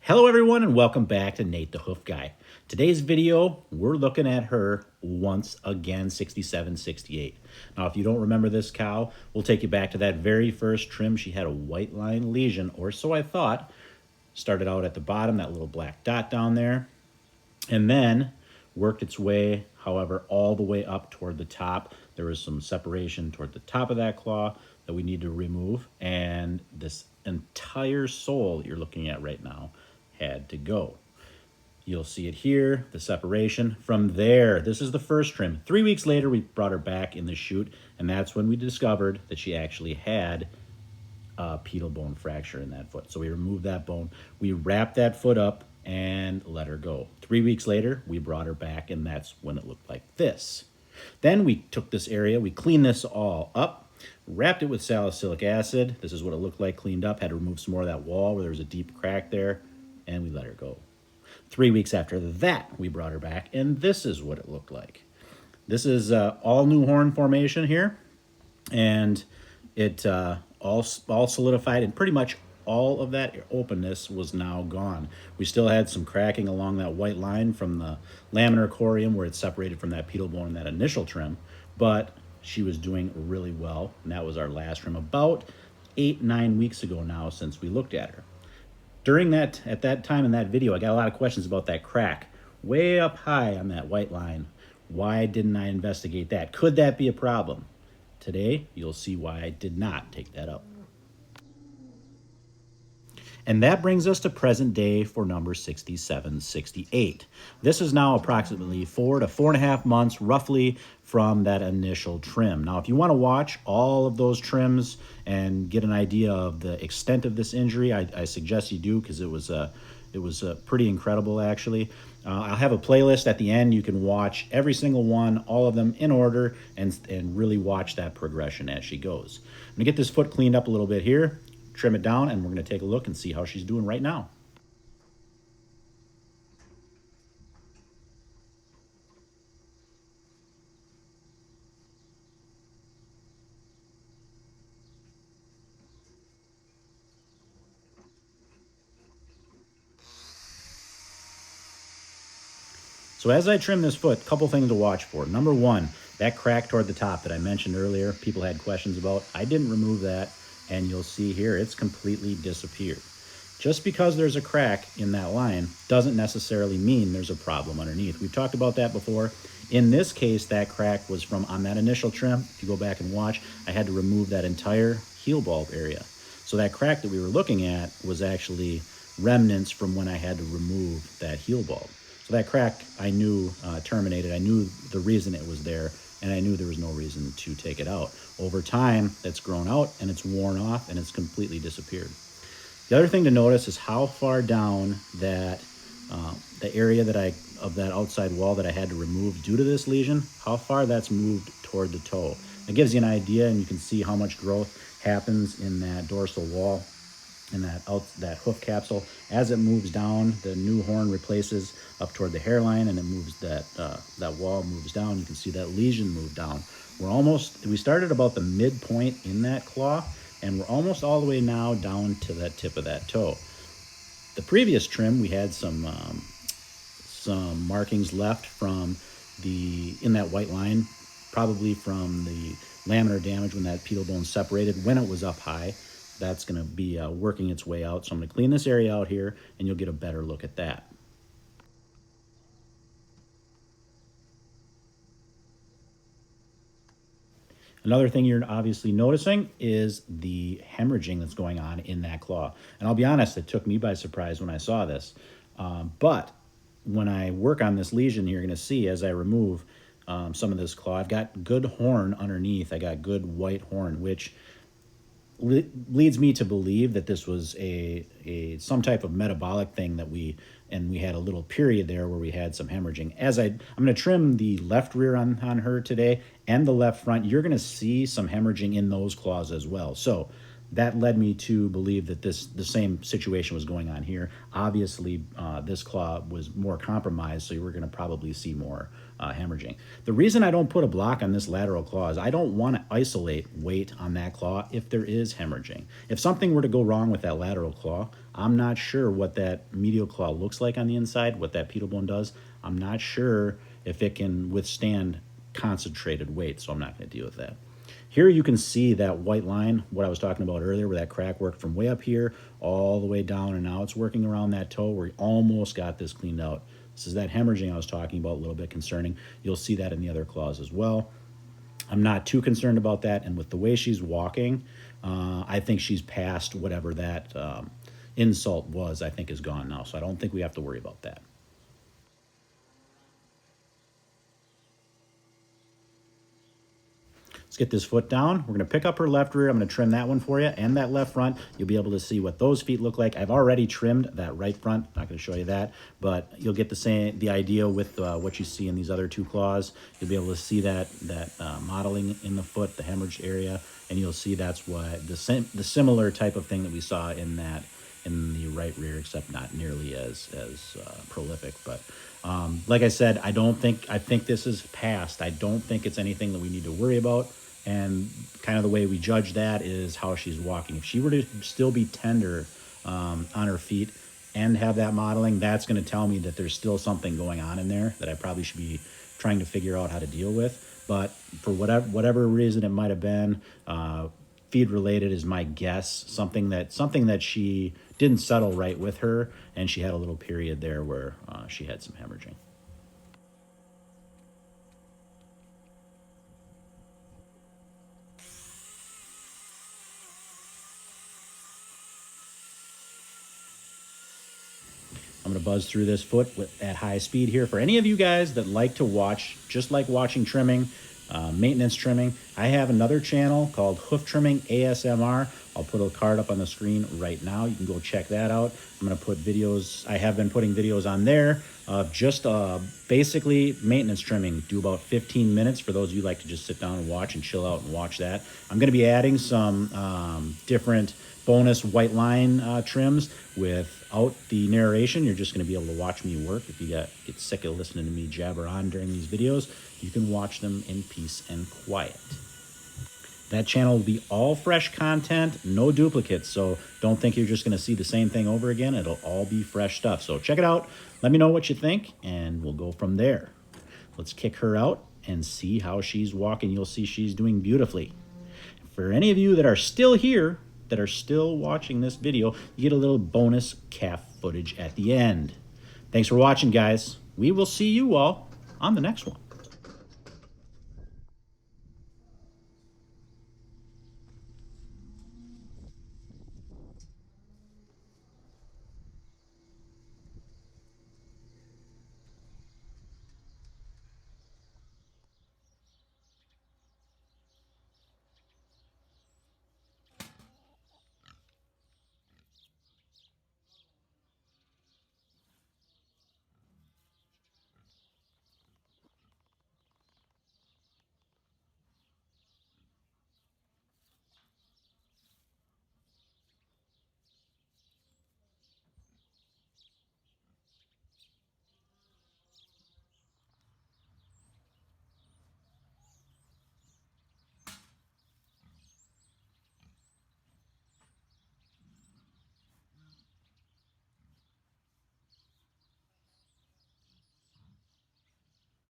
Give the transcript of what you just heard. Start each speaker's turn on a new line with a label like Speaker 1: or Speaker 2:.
Speaker 1: Hello everyone and welcome back to Nate the Hoof Guy. Today's video, we're looking at her once again, 67, 68. Now if you don't remember this cow, we'll take you back to that very first trim. She had a white line lesion, or so I thought. Started out at the bottom, that little black dot down there, and then worked its way, however, all the way up toward the top. There was some separation toward the top of that claw that we need to remove, and this entire sole that you're looking at right now had to go. You'll see it here, the separation. From there, this is the first trim. 3 weeks later, we brought her back in the chute, and that's when we discovered that she actually had a pedal bone fracture in that foot. So we removed that bone, we wrapped that foot up, and let her go. 3 weeks later, we brought her back, and that's when it looked like this. Then we took this area, we cleaned this all up, wrapped it with salicylic acid. This is what it looked like cleaned up. Had to remove some more of that wall where there was a deep crack there, and we let her go. 3 weeks after that, we brought her back, and this is what it looked like. This is all new horn formation here, and it all solidified, and pretty much all of that openness was now gone. We still had some cracking along that white line from the laminar corium where it's separated from that pedal bone in that initial trim, but she was doing really well, and that was our last trim about 8-9 weeks ago now since we looked at her. At that time in that video, I got a lot of questions about that crack way up high on that white line. Why didn't I investigate that? Could that be a problem? Today, you'll see why I did not take that up. And that brings us to present day for number 67, 68. This is now approximately 4 to 4.5 months roughly from that initial trim. Now, if you want to watch all of those trims and get an idea of the extent of this injury, I suggest you do, because it was pretty incredible actually. I'll have a playlist at the end. You can watch every single one, all of them in order, and really watch that progression as she goes. I'm gonna get this foot cleaned up a little bit here, trim it down, and we're going to take a look and see how she's doing right now. So as I trim this foot, a couple things to watch for. Number one, that crack toward the top that I mentioned earlier, people had questions about. I didn't remove that, and you'll see here it's completely disappeared. Just because there's a crack in that line doesn't necessarily mean there's a problem underneath. We've talked about that before. In this case, that crack was from on that initial trim. If you go back and watch, I had to remove that entire heel bulb area. So that crack that we were looking at was actually remnants from when I had to remove that heel bulb. So that crack I knew terminated. I knew the reason it was there, and I knew there was no reason to take it out. Over time, that's grown out and it's worn off and it's completely disappeared. The other thing to notice is how far down that the area of that outside wall that I had to remove due to this lesion, how far that's moved toward the toe. It gives you an idea, and you can see how much growth happens in that dorsal wall and that hoof capsule. As it moves down, the new horn replaces up toward the hairline, and it moves that wall moves down. You can see that lesion move down. We started about the midpoint in that claw, and we're almost all the way now down to that tip of that toe. The previous trim, we had some markings left in that white line, probably from the laminar damage when that pedal bone separated when it was up high. That's going to be working its way out. So I'm going to clean this area out here, and you'll get a better look at that. Another thing you're obviously noticing is the hemorrhaging that's going on in that claw. And I'll be honest, it took me by surprise when I saw this. But when I work on this lesion, you're going to see as I remove some of this claw, I've got good horn underneath. I got good white horn, which leads me to believe that this was some type of metabolic thing that we had a little period there where we had some hemorrhaging. I'm going to trim the left rear on her today and the left front. You're going to see some hemorrhaging in those claws as well. So that led me to believe that the same situation was going on here. Obviously, this claw was more compromised, so you were going to probably see more hemorrhaging. The reason I don't put a block on this lateral claw is I don't want to isolate weight on that claw if there is hemorrhaging. If something were to go wrong with that lateral claw, I'm not sure what that medial claw looks like on the inside, what that pedal bone does. I'm not sure if it can withstand concentrated weight, so I'm not going to deal with that. Here you can see that white line, what I was talking about earlier, where that crack worked from way up here all the way down, and now it's working around that toe where we almost got this cleaned out. This is that hemorrhaging I was talking about, a little bit concerning. You'll see that in the other claws as well. I'm not too concerned about that, and with the way she's walking, I think she's past whatever that insult was, I think is gone now, so I don't think we have to worry about that. Let's get this foot down. We're going to pick up her left rear. I'm going to trim that one for you and that left front. You'll be able to see what those feet look like. I've already trimmed that right front. Not going to show you that, but you'll get the idea with what you see in these other two claws. You'll be able to see that modeling in the foot, the hemorrhage area, and you'll see that's what the similar type of thing that we saw in the right rear, except not nearly as prolific. But like I said, I think this is past. I don't think it's anything that we need to worry about. And kind of the way we judge that is how she's walking. If she were to still be tender on her feet and have that modeling, that's going to tell me that there's still something going on in there that I probably should be trying to figure out how to deal with. But for whatever reason it might have been, feed related is my guess. Something that she didn't settle right with her, and she had a little period there where she had some hemorrhaging. I'm going to buzz through this foot at high speed here. For any of you guys that like to watch, just like watching trimming, maintenance trimming, I have another channel called Hoof Trimming ASMR. I'll put a card up on the screen right now. You can go check that out. I'm going to put videos. I have been putting videos on there of just basically maintenance trimming. Do about 15 minutes for those of you who like to just sit down and watch and chill out and watch that. I'm going to be adding some different bonus white line trims without the narration. You're just going to be able to watch me work. If you get sick of listening to me jabber on during these videos, you can watch them in peace and quiet. That channel will be all fresh content, no duplicates, so don't think you're just going to see the same thing over again. It'll all be fresh stuff. So check it out. Let me know what you think, and we'll go from there. Let's kick her out and see how she's walking. You'll see she's doing beautifully. For any of you that are still here, that are still watching this video, you get a little bonus calf footage at the end. Thanks for watching, guys. We will see you all on the next one.